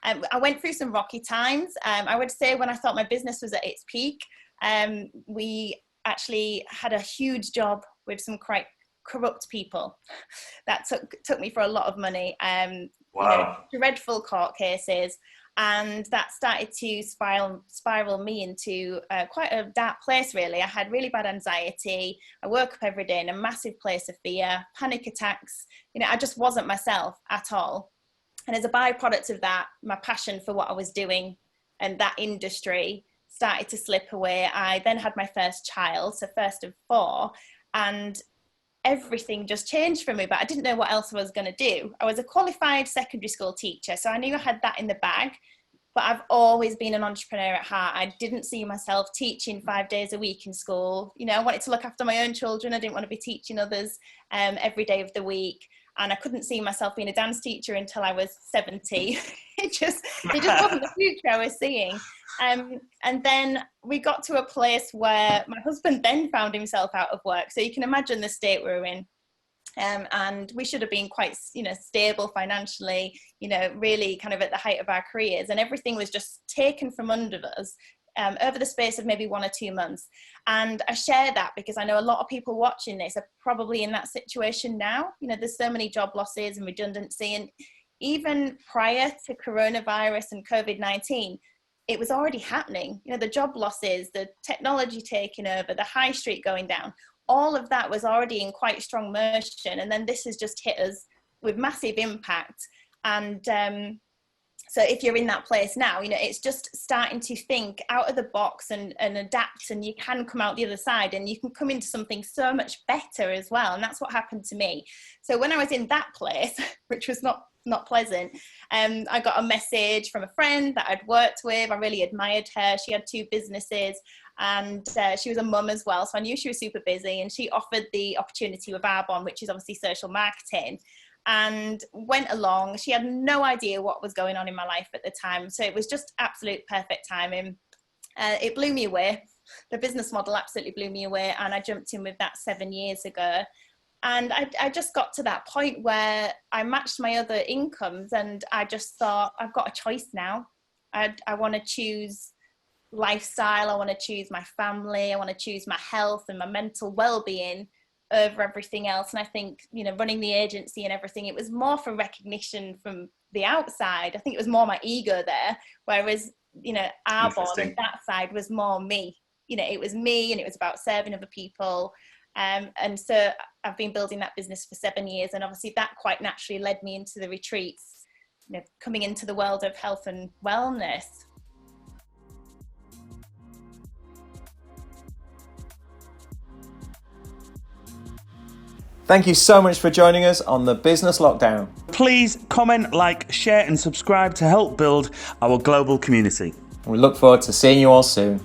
I went through some rocky times. I would say when I thought my business was at its peak, we actually had a huge job with some quite corrupt people that took me for a lot of money. Wow. Dreadful court cases. And that started to spiral me into quite a dark place, really. I had really bad anxiety. I woke up every day in a massive place of fear, panic attacks. I just wasn't myself at all. And as a byproduct of that, my passion for what I was doing and that industry started to slip away. I then had my first child, so first of 4, and everything just changed for me, but I didn't know what else I was going to do. I was a qualified secondary school teacher, so I knew I had that in the bag, but I've always been an entrepreneur at heart. I didn't see myself teaching 5 days a week in school. I wanted to look after my own children. I didn't want to be teaching others every day of the week. And I couldn't see myself being a dance teacher until I was 70. It just wasn't the future I was seeing. And then we got to a place where my husband then found himself out of work. So you can imagine the state we were in. And we should have been quite, stable financially, really kind of at the height of our careers. And everything was just taken from under us over the space of maybe 1 or 2 months. And I share that because I know a lot of people watching this are probably in that situation now. There's so many job losses and redundancy. And even prior to coronavirus and COVID-19, it was already happening. The job losses, the technology taking over, the high street going down, all of that was already in quite strong motion. And then this has just hit us with massive impact. And so if you're in that place now, it's just starting to think out of the box and adapt, and you can come out the other side and you can come into something so much better as well. And that's what happened to me. So when I was in that place, which was not pleasant, I got a message from a friend that I'd worked with. I really admired her. She had 2 businesses, and she was a mum as well. So I knew she was super busy, and she offered the opportunity with Arbonne, which is obviously social marketing, and went along. She had no idea what was going on in my life at the time. So it was just absolute perfect timing. It blew me away. The business model absolutely blew me away. And I jumped in with that 7 years ago. And I just got to that point where I matched my other incomes, and I just thought, I've got a choice now. I want to choose lifestyle. I want to choose my family. I want to choose my health and my mental well-being over everything else. And I think, running the agency and everything, it was more for recognition from the outside. I think it was more my ego there, whereas, Arbonne, that side was more me. It was me, and it was about serving other people. And so I've been building that business for 7 years, and obviously that quite naturally led me into the retreats, coming into the world of health and wellness. Thank you so much for joining us on the Business Lockdown. Please comment, like, share and subscribe to help build our global community. We look forward to seeing you all soon.